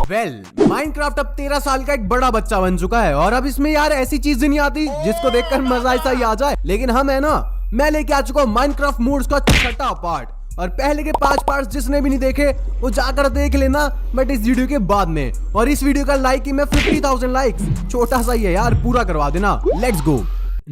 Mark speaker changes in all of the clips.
Speaker 1: Minecraft अब 13 साल का एक बड़ा बच्चा बन चुका है और अब इसमें यार ऐसी चीज नहीं आती जिसको देखकर मजा ऐसा ही आ जाए। लेकिन हम है ना, मैं लेके आ चुका हूँ माइनक्राफ्ट मोड्स का छठा पार्ट और पहले के 5 पार्ट्स जिसने भी नहीं देखे वो जाकर देख लेना, बट इस वीडियो के बाद में। और इस वीडियो का लाइक ही मैं 50,000 लाइक्स, छोटा सा ही है यार, पूरा करवा देना। Let's go.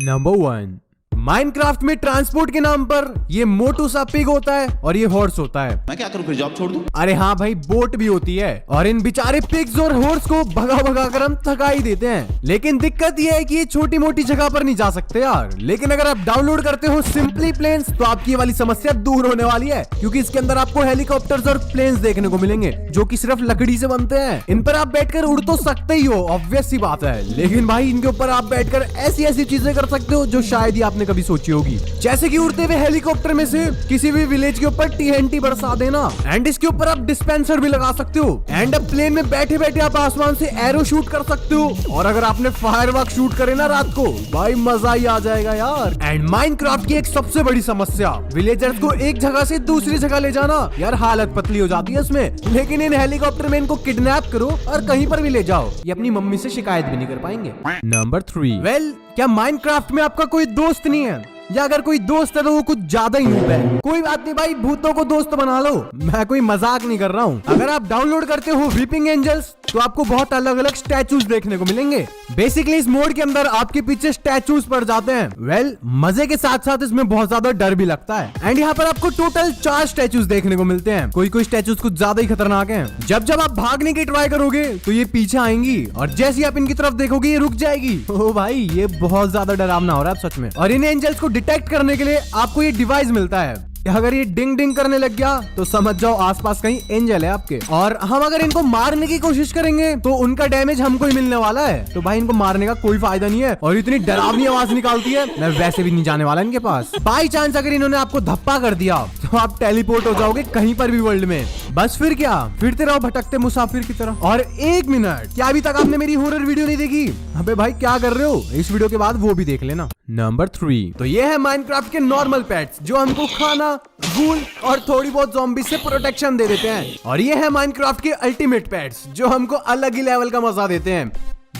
Speaker 1: नंबर 1, माइनक्राफ्ट में ट्रांसपोर्ट के नाम पर ये मोटू सा पिग होता है और ये हॉर्स होता है।
Speaker 2: मैं क्या करूं, फिर जॉब छोड़ दूं?
Speaker 1: अरे हाँ भाई, बोट भी होती है और इन बेचारे पिग्स और हॉर्स को भगा भगा कर हम थका ही देते हैं। लेकिन दिक्कत ये है कि ये छोटी मोटी जगह पर नहीं जा सकते यार। लेकिन अगर आप डाउनलोड करते हो सिंपली प्लेन्स तो आपकी ये वाली समस्या दूर होने वाली है, क्योंकि इसके अंदर आपको हेलीकॉप्टर्स और प्लेन्स देखने को मिलेंगे जो कि सिर्फ लकड़ी से बनते हैं। इन पर आप बैठकर उड़ तो सकते ही हो, ऑब्वियस सी बात है, लेकिन भाई इनके ऊपर आप बैठकर ऐसी ऐसी चीजें कर सकते हो जो शायद ही आपने कभी सोची होगी। जैसे कि उड़ते हुए हेलीकॉप्टर में से किसी भी विलेज के ऊपर TNT बरसा देना, एंड इसके ऊपर आप डिस्पेंसर भी लगा सकते हो। एंड अब प्लेन में बैठे बैठे आप आसमान से एरो शूट कर सकते हो। और अगर आपने फायरवर्क शूट करे ना रात को, भाई मजा ही आ जाएगा यार। एंड माइनक्राफ्ट की एक सबसे बड़ी समस्या, विलेजर्स को एक जगह से दूसरी जगह ले जाना। यार हालत पतली हो जाती है इसमें। लेकिन इन हेलीकॉप्टर में इनको किडनैप करो और कहीं पर भी ले जाओ, ये अपनी मम्मी से शिकायत भी नहीं कर पाएंगे। नंबर 3, क्या माइनक्राफ्ट में आपका कोई दोस्त नहीं है, या अगर कोई दोस्त है तो वो कुछ ज्यादा ही नूब है? कोई बात नहीं भाई, भूतों को दोस्त बना लो, मैं कोई मजाक नहीं कर रहा हूँ। अगर आप डाउनलोड करते हो वीपिंग एंजल्स तो आपको बहुत अलग अलग स्टैचूज देखने को मिलेंगे। बेसिकली इस मोड के अंदर आपके पीछे स्टैचूज पड़ जाते हैं। मजे के साथ साथ इसमें बहुत ज्यादा डर भी लगता है। एंड यहाँ पर आपको टोटल 4 स्टैचूज देखने को मिलते हैं। कोई कोई स्टैचूज कुछ ज्यादा ही खतरनाक हैं। जब जब आप भागने की ट्राई करोगे तो ये पीछे आएंगी और जैसे ही आप इनकी तरफ देखोगे ये रुक जाएगी। ओ भाई, ये बहुत ज्यादा डरावना हो रहा है सच में। और इन एंजल्स को डिटेक्ट करने के लिए आपको ये डिवाइस मिलता है। अगर ये डिंग डिंग करने लग गया तो समझ जाओ आसपास कहीं एंजल है आपके। और हम अगर इनको मारने की कोशिश करेंगे तो उनका डैमेज हमको ही मिलने वाला है, तो भाई इनको मारने का कोई फायदा नहीं है। और इतनी डरावनी आवाज निकालती है, मैं वैसे भी नहीं जाने वाला इनके पास। बाई चांस अगर इन्होंने आपको धप्पा कर दिया तो आप टेलीपोर्ट हो जाओगे कहीं पर भी वर्ल्ड में। बस फिर क्या, फिरते रहो भटकते मुसाफिर की तरह। और 1 मिनट, क्या अभी तक आपने मेरी हॉरर वीडियो नहीं देखी? अबे भाई क्या कर रहे हो, इस वीडियो के बाद वो भी देख लेना। नंबर 3, तो ये है माइनक्राफ्ट के नॉर्मल पेट्स जो हमको खाना, गूल और थोड़ी बहुत ज़ॉम्बी से प्रोटेक्शन दे देते हैं। और ये है माइनक्राफ्ट के अल्टीमेट पेट्स जो हमको अलग ही लेवल का मजा देते हैं।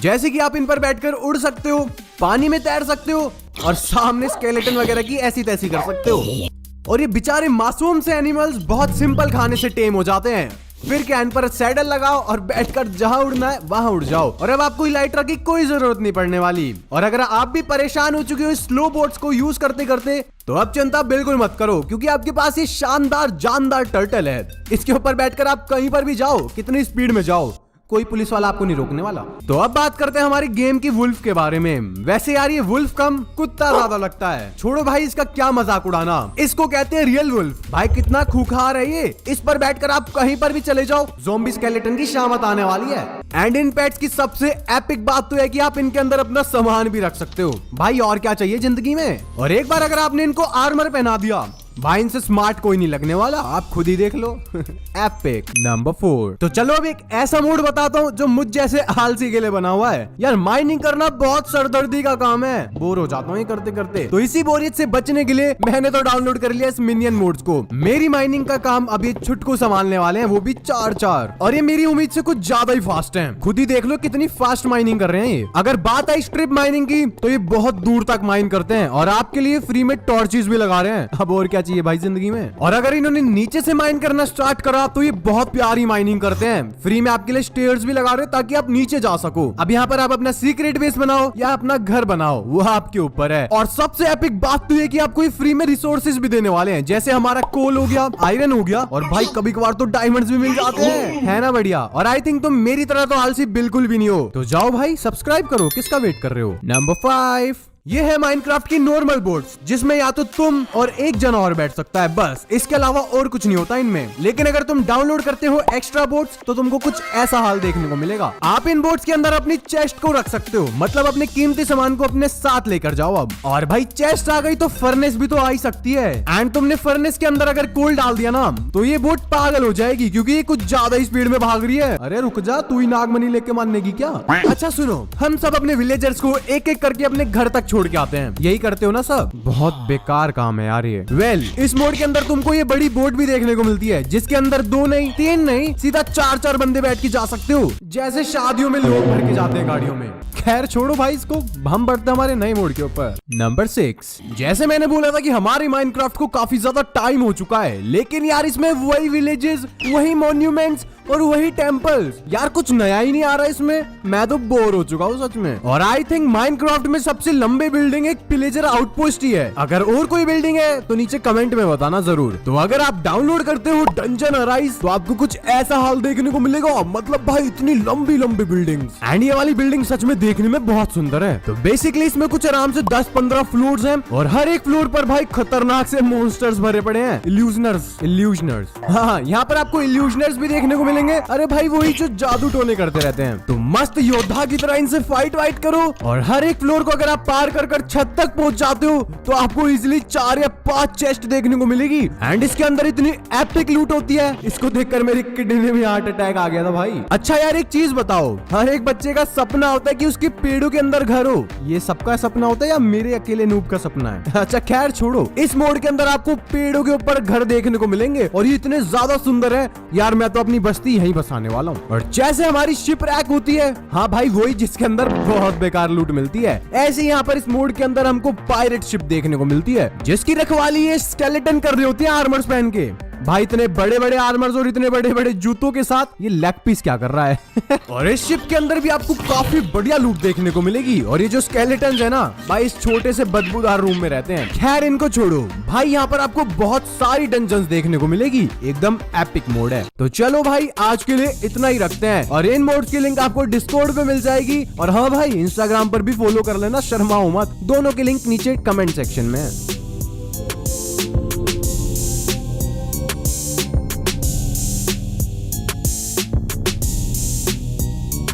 Speaker 1: जैसे कि आप इन पर बैठकर उड़ सकते हो, पानी में तैर सकते हो और सामने स्केलेटन वगैरह की ऐसी तैसी कर सकते हो। और ये बेचारे मासूम से एनिमल्स बहुत सिंपल खाने से टेम हो जाते हैं। फिर क्या, इन पर सैडल लगाओ और बैठकर जहां उड़ना है वहां उड़ जाओ। और अब आपको इलाइट्रा की कोई जरूरत नहीं पड़ने वाली। और अगर आप भी परेशान हो चुके हो स्लो बोट्स को यूज करते करते, तो अब चिंता बिल्कुल मत करो, क्योंकि आपके पास ये शानदार जानदार टर्टल है। इसके ऊपर बैठकर आप कहीं पर भी जाओ, कितनी स्पीड में जाओ, कोई पुलिस वाला आपको नहीं रोकने वाला। तो अब बात करते हैं हमारी गेम की वुल्फ के बारे में। वैसे यार ये वुल्फ कम कुत्ता ज्यादा लगता है। छोड़ो भाई इसका क्या मजाक उड़ाना, इसको कहते हैं रियल वुल्फ। भाई कितना खूंखार है ये, इस पर बैठकर आप कहीं पर भी चले जाओ, ज़ॉम्बी स्केलेटन की शामत आने वाली है। एंड इन पेट्स की सबसे एपिक बात तो है कि आप इनके अंदर अपना सामान भी रख सकते हो। भाई और क्या चाहिए जिंदगी में। और एक बार अगर आपने इनको आर्मर पहना दिया, भाई इनसे स्मार्ट कोई नहीं लगने वाला, आप खुद ही देख लो। एपिक। नंबर 4, तो चलो अब एक ऐसा मोड बताता हूँ जो मुझ जैसे आलसी के लिए बना हुआ है। यार माइनिंग करना बहुत सरदर्दी का काम है, बोर हो जाता हूँ ये करते करते। तो इसी बोरियत से बचने के लिए मैंने तो डाउनलोड कर लिया इस मिनियन मोड्स को। मेरी माइनिंग का काम अब ये छुटकू संभालने वाले हैं, वो भी 4-4। और ये मेरी उम्मीद से कुछ ज्यादा ही फास्ट है। खुद ही देख लो कितनी फास्ट माइनिंग कर रहे हैं ये। अगर बात आई स्ट्रिप माइनिंग की तो ये बहुत दूर तक माइन करते हैं और आपके लिए फ्री में टॉर्चेस भी लगा रहे हैं। अब और क्या चाहिए भाई जिंदगी में। और अगर इन्होंने नीचे से माइन करना स्टार्ट करा तो ये बहुत प्यारी माइनिंग करते हैं। फ्री में आपके लिए स्टेयर्स भी लगा रहे हैं ताकि आप नीचे जा सको। अब यहाँ पर आप अपना सीक्रेट बेस बनाओ या अपना घर बनाओ, वो आपके ऊपर है। और सबसे एपिक बात तो ये कि आपको फ्री में रिसोर्सेज भी देने वाले हैं, जैसे हमारा कोल हो गया, आयरन हो गया, और भाई कभी कभार तो डायमंड्स भी मिल जाते हैं, है ना बढ़िया। और आई थिंक तुम मेरी तरह तो आलसी बिल्कुल भी नहीं हो, तो जाओ भाई सब्सक्राइब करो, किसका वेट कर रहे हो। नंबर 5, ये है माइनक्राफ्ट की नॉर्मल बोट्स जिसमें या तो तुम और एक जन और बैठ सकता है, बस इसके अलावा और कुछ नहीं होता इनमें। लेकिन अगर तुम डाउनलोड करते हो एक्स्ट्रा बोट्स तो तुमको कुछ ऐसा हाल देखने को मिलेगा। आप इन बोट्स के अंदर अपनी चेस्ट को रख सकते हो, मतलब अपने कीमती सामान को अपने साथ लेकर जाओ अब। और भाई चेस्ट आ गई तो फर्नेस भी तो आ ही सकती है। एंड तुमने फर्नेस के अंदर अगर कोल डाल दिया ना तो ये बोट पागल हो जाएगी, क्योंकि ये कुछ ज्यादा ही स्पीड में भाग रही है। अरे रुक जा, तू ही नागमणि लेके मानने की क्या। अच्छा सुनो, हम सब अपने विलेजर्स को एक एक करके अपने घर तक छोड़ के आते हैं। यही करते हो ना सब? बहुत बेकार काम है यार ये। वेल, इस मोड के अंदर तुमको ये बड़ी बोट भी देखने को मिलती है, जिसके अंदर 2 नहीं 3 नहीं सीधा 4-4 बंदे बैठ के जा सकते हो, जैसे शादियों में लोग भर के जाते हैं गाड़ियों में। खैर छोड़ो भाई इसको, हम बढ़ते हमारे नए मोड के ऊपर। नंबर 6, जैसे मैंने बोला था कि हमारे माइनक्राफ्ट को काफी ज्यादा टाइम हो चुका है, लेकिन यार इसमें वही विलेजेस, वही मॉन्यूमेंट्स और वही टेम्पल्स, यार कुछ नया ही नहीं आ रहा इसमें। मैं तो बोर हो चुका हूँ सच में। और आई थिंक माइनक्राफ्ट में सबसे लंबी बिल्डिंग एक पिलेजर आउटपोस्ट ही है। अगर और कोई बिल्डिंग है तो नीचे कमेंट में बताना जरूर। तो अगर आप डाउनलोड करते हो डंजन अराइज तो आपको कुछ ऐसा हाल देखने को मिलेगा, मतलब भाई इतनी लंबी लंबी बिल्डिंग्स। एंड ये वाली बिल्डिंग सच में देखने में बहुत सुंदर है। तो बेसिकली इसमें कुछ आराम से 10-15 फ्लोर्स हैं और हर एक फ्लोर पर भाई खतरनाक से मॉन्स्टर्स भरे पड़े हैं। इल्यूजनर्स। हाँ, यहाँ पर आपको इल्यूजनर्स भी देखने को मिलेंगे। अरे भाई वही जो जादू टोने करते रहते हैं। तो मस्त योद्धा की तरह इनसे फाइट करो और हर एक फ्लोर को अगर आप पार कर छत तक पहुंच जाते हो तो आपको इजिली 4 या 5 चेस्ट देखने को मिलेगी। एंड इसके अंदर इतनी एपिक लूट होती है, इसको देखकर मेरी किडनी में हार्ट अटैक आ गया था भाई। अच्छा यार एक चीज बताओ, हर एक बच्चे का सपना होता है कि उसके पेड़ों के अंदर घर हो। ये सबका सपना होता है या मेरे अकेले नूब का सपना है? अच्छा खैर छोड़ो, इस मोड के अंदर आपको पेड़ों के ऊपर घर देखने को मिलेंगे और ये इतने ज्यादा सुंदर है यार, मैं तो अपनी बस्ती यहीं बसाने वाला हूँ। और जैसे हमारी शिप रैक होती है, हाँ भाई वही जिसके अंदर बहुत बेकार लूट मिलती है, ऐसे यहाँ पर इस मोड के अंदर हमको पायरेट शिप देखने को मिलती है, जिसकी रखवाली ये स्केलेटन कर रहे होते हैं आर्मर्स पहन के। भाई इतने बड़े बड़े आर्मर्स और इतने बड़े बड़े जूतों के साथ ये लेग पीस क्या कर रहा है? और इस शिप के अंदर भी आपको काफी बढ़िया लूट देखने को मिलेगी। और ये जो स्केलेटन्स है ना भाई, इस छोटे से बदबूदार रूम में रहते हैं। खैर इनको छोड़ो भाई, यहाँ पर आपको बहुत सारी डंजन्स देखने को मिलेगी, एकदम एपिक मोड है। तो चलो भाई आज के लिए इतना ही रखते हैं और इन मोड्स की लिंक आपको डिस्कॉर्ड पे मिल जाएगी। और हाँ भाई इंस्टाग्राम पर भी फॉलो कर लेना, शर्माओ मत। दोनों की लिंक नीचे कमेंट सेक्शन में है।